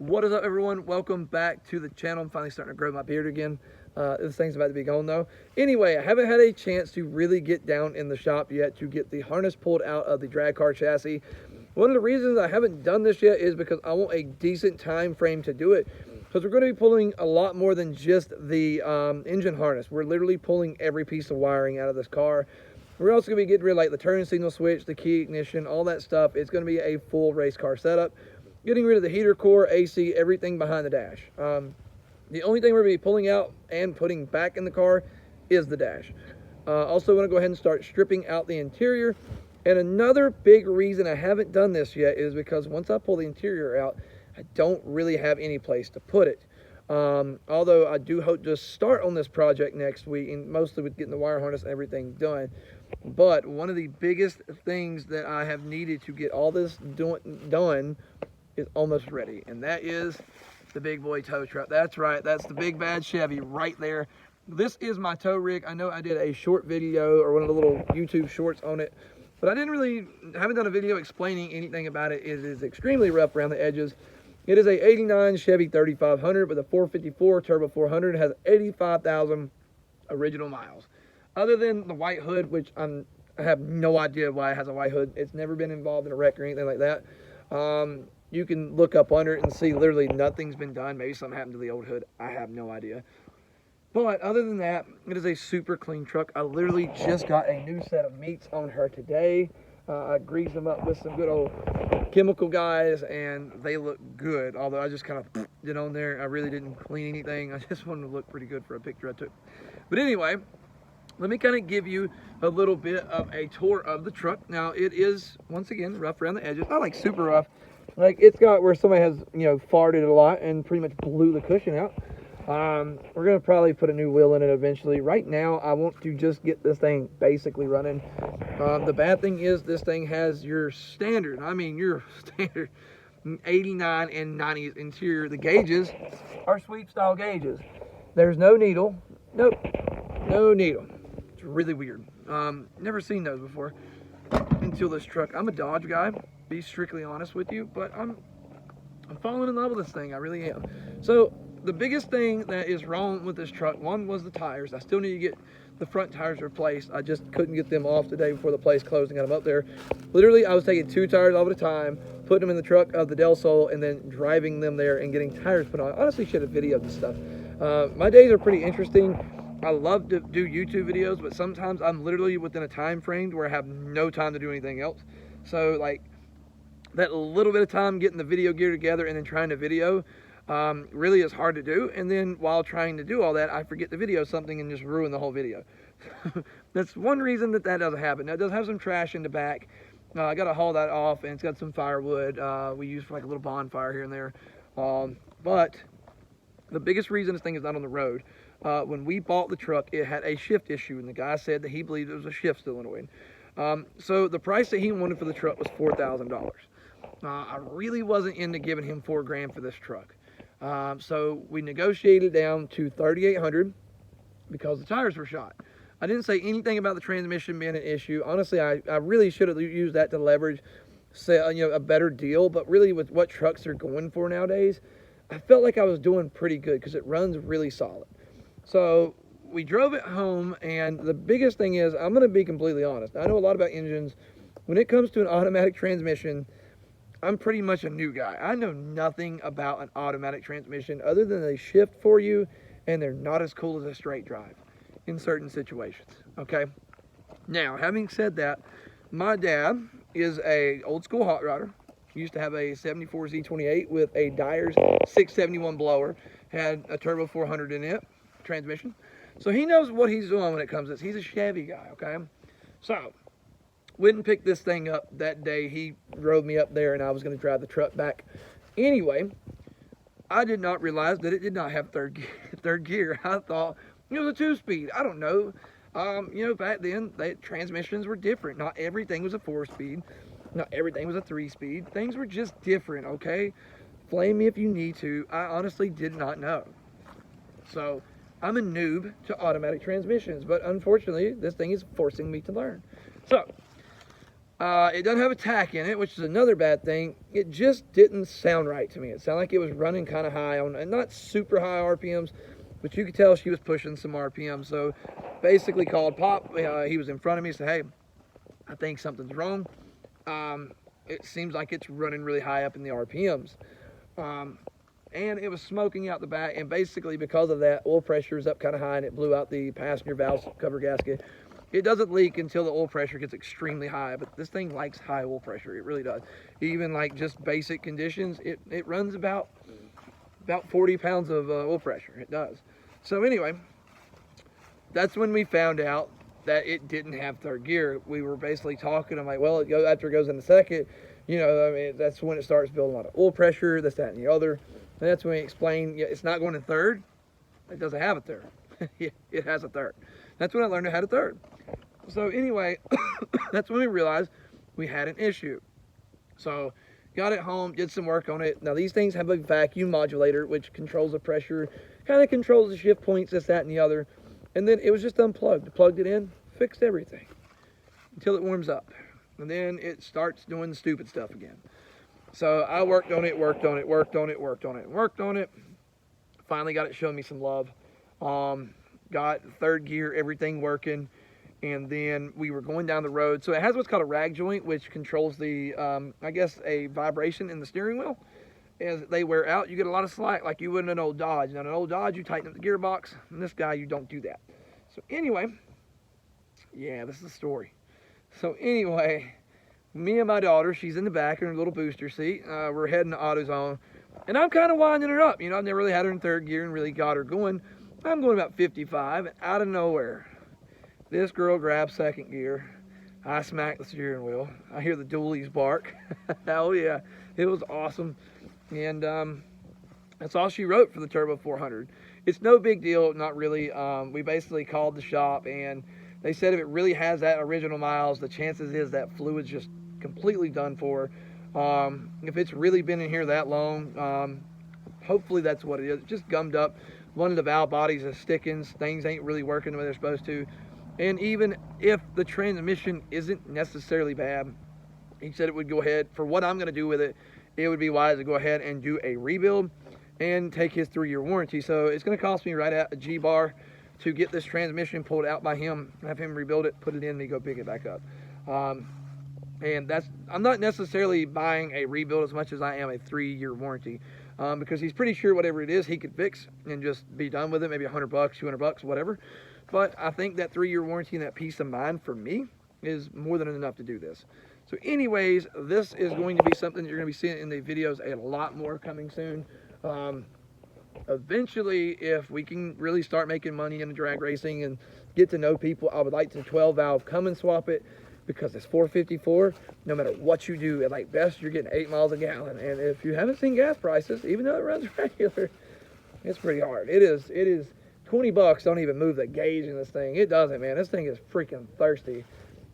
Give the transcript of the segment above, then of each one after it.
What is up, everyone? Welcome back to the channel. I'm finally starting to grow my beard again. This thing's about to be gone though. Anyway, I haven't had a chance to really get down in the shop yet to get the harness pulled out of the drag car chassis. One of the reasons I haven't done this yet is because I want a decent time frame to do it, because we're going to be pulling a lot more than just the engine harness. We're literally pulling every piece of wiring out of this car. We're also going to be getting rid of like the turn signal switch, the key ignition, all that stuff. It's going to be a full race car setup. Getting rid of the heater core, AC, everything behind the dash. The only thing we're going to be pulling out and putting back in the car is the dash. Also want to go ahead and start stripping out the interior. And another big reason I haven't done this yet is because once I pull the interior out, I don't really have any place to put it. Although I do hope to start on this project next week, and mostly with getting the wire harness and everything done. But one of the biggest things that I have needed to get all this done is almost ready, and that is the big boy tow truck. That's right, that's the big bad Chevy right there. This is my tow rig. I know I did a short video or one of the little YouTube shorts on it, but I haven't done a video explaining anything about it. It is extremely rough around the edges. It is a 89 Chevy 3500 with a 454 turbo 400. It has 85,000 original miles. Other than the white hood, which I have no idea why it has a white hood. It's never been involved in a wreck or anything like that. You can look up under it and see literally nothing's been done. Maybe something happened to the old hood. I have no idea. But other than that, it is a super clean truck. I literally just got a new set of meats on her today. I greased them up with some good old chemical guys, and they look good. Although I just kind of did on there. I really didn't clean anything. I just wanted to look pretty good for a picture I took. But anyway, let me kind of give you a little bit of a tour of the truck. Now, it is, once again, rough around the edges. Not like super rough. Like, it's got where somebody has, farted a lot and pretty much blew the cushion out. We're going to probably put a new wheel in it eventually. Right now, I want to just get this thing basically running. The bad thing is this thing has your standard 89 and 90s interior. The gauges are sweep style gauges. There's no needle. Nope. No needle. It's really weird. Never seen those before until this truck. I'm a Dodge guy, be strictly honest with you, but I'm falling in love with this thing. I really am. So the biggest thing that is wrong with this truck, one was the tires. I still need to get the front tires replaced. I just couldn't get them off today before the place closed and got them up there. Literally, I was taking 2 tires off at a time, putting them in the truck of the Del Sol, and then driving them there and getting tires put on. I honestly should have videoed this stuff. My days are pretty interesting. I love to do YouTube videos, but sometimes I'm literally within a time frame where I have no time to do anything else. So like that little bit of time getting the video gear together and then trying to video really is hard to do. And then while trying to do all that, I forget to video something and just ruin the whole video. That's one reason that doesn't happen. Now, it does have some trash in the back. I got to haul that off, and it's got some firewood we use for like a little bonfire here and there. But the biggest reason this thing is not on the road, when we bought the truck, it had a shift issue, and the guy said that he believed it was a shift still in the wind. So the price that he wanted for the truck was $4,000. I really wasn't into giving him $4,000 for this truck. So we negotiated down to $3,800 because the tires were shot. I didn't say anything about the transmission being an issue. Honestly, I really should have used that to leverage, a better deal. But really, with what trucks are going for nowadays, I felt like I was doing pretty good because it runs really solid. So we drove it home, and the biggest thing is, I'm going to be completely honest. I know a lot about engines. When it comes to an automatic transmission, I'm pretty much a new guy. I know nothing about an automatic transmission other than they shift for you, and they're not as cool as a straight drive in certain situations, okay? Now, having said that, my dad is a old school hot rodder. He used to have a 74 Z28 with a Dyer's 671 blower, had a turbo 400 in it, transmission. So he knows what he's doing when it comes to this. He's a Chevy guy, okay? So went and picked this thing up that day. He drove me up there, and I was going to drive the truck back. Anyway, I did not realize that it did not have third gear. I thought it was a 2-speed. I don't know. Back then, transmissions were different. Not everything was a 4-speed. Not everything was a 3-speed. Things were just different, okay? Flame me if you need to. I honestly did not know. So I'm a noob to automatic transmissions, but unfortunately, this thing is forcing me to learn. So It doesn't have a tack in it, which is another bad thing. It just didn't sound right to me. It sounded like it was running kind of high on, and not super high RPMs, but you could tell she was pushing some RPM. So basically called Pop. He was in front of me, said, hey, I think something's wrong. It seems like it's running really high up in the RPMs. And it was smoking out the back, and basically because of that, oil pressure is up kind of high, and it blew out the passenger valve cover gasket. It doesn't leak until the oil pressure gets extremely high, but this thing likes high oil pressure. It really does. Even like just basic conditions, it runs about 40 pounds of oil pressure. It does. So anyway, that's when we found out that it didn't have third gear. We were basically talking. I'm like, well, after it goes into second, you know, I mean, that's when it starts building a lot of oil pressure, this, that, and the other. And that's when we explained, yeah, it's not going to third. It doesn't have a third. It has a third. That's when I learned it had a third. So anyway, that's when we realized we had an issue. So got it home, did some work on it. Now these things have a vacuum modulator, which controls the pressure, kind of controls the shift points, this, that, and the other. And then it was just unplugged. Plugged it in, fixed everything until it warms up. And then it starts doing the stupid stuff again. So I worked on it. Finally got it showing me some love. Got third gear, everything working. And then we were going down the road. So it has what's called a rag joint, which controls the, I guess, a vibration in the steering wheel. As they wear out, you get a lot of slack like you would in an old Dodge. Now in an old Dodge, you tighten up the gearbox. And this guy, you don't do that. So anyway, yeah, this is the story. So anyway, me and my daughter, she's in the back in her little booster seat. We're heading to AutoZone, and I'm kind of winding her up. You know, I've never really had her in third gear and really got her going. I'm going about 55, and out of nowhere, this girl grabs second gear. I smack the steering wheel. I hear the dualies bark. Hell yeah, it was awesome. And that's all she wrote for the Turbo 400. It's no big deal, not really. We basically called the shop, and they said if it really has that original miles, the chances is that fluid's just completely done for. If it's really been in here that long, hopefully that's what it is. It's just gummed up. One of the valve bodies is sticking. Things ain't really working the way they're supposed to. And even if the transmission isn't necessarily bad, he said it would go ahead. For what I'm going to do with it, it would be wise to go ahead and do a rebuild and take his 3-year warranty. So it's going to cost me right at a G-bar to get this transmission pulled out by him, have him rebuild it, put it in, and he go pick it back up. And I'm not necessarily buying a rebuild as much as I am a 3-year warranty, because he's pretty sure whatever it is he could fix and just be done with it, maybe $100, $200, whatever. But I think that 3-year warranty and that peace of mind for me is more than enough to do this. So anyways, this is going to be something that you're going to be seeing in the videos, a lot more coming soon. Eventually, if we can really start making money in the drag racing and get to know people, I would like to 12 valve come and swap it, because it's 454. No matter what you do, at like best you're getting 8 miles a gallon. And if you haven't seen gas prices, even though it runs regular, it's pretty hard. It is 20 bucks don't even move the gauge in this thing. It doesn't, man. This thing is freaking thirsty.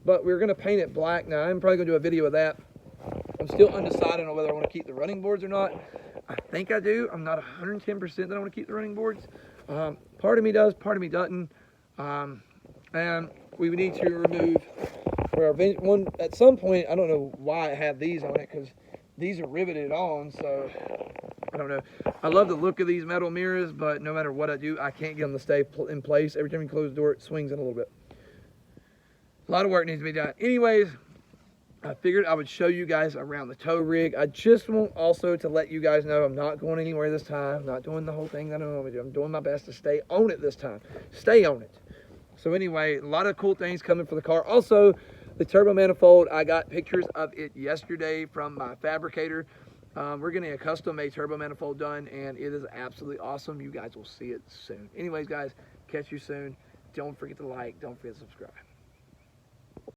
But we're gonna paint it black now. I'm probably gonna do a video of that. I'm still undecided on whether I want to keep the running boards or not. I think I do. I'm not 110% that I want to keep the running boards. Part of me does, part of me doesn't. And we need to remove, one at some point, I don't know why I have these on it, because these are riveted on, so I don't know. I love the look of these metal mirrors, but no matter what I do, I can't get them to stay in place. Every time you close the door, it swings in a little bit. A lot of work needs to be done. Anyways, I figured I would show you guys around the tow rig. I just want also to let you guys know I'm not going anywhere this time. I'm not doing the whole thing that I normally do. I'm doing my best to stay on it this time. Stay on it. So anyway, a lot of cool things coming for the car. Also, the turbo manifold, I got pictures of it yesterday from my fabricator. We're getting a custom-made turbo manifold done, and it is absolutely awesome. You guys will see it soon. Anyways, guys, catch you soon. Don't forget to like. Don't forget to subscribe.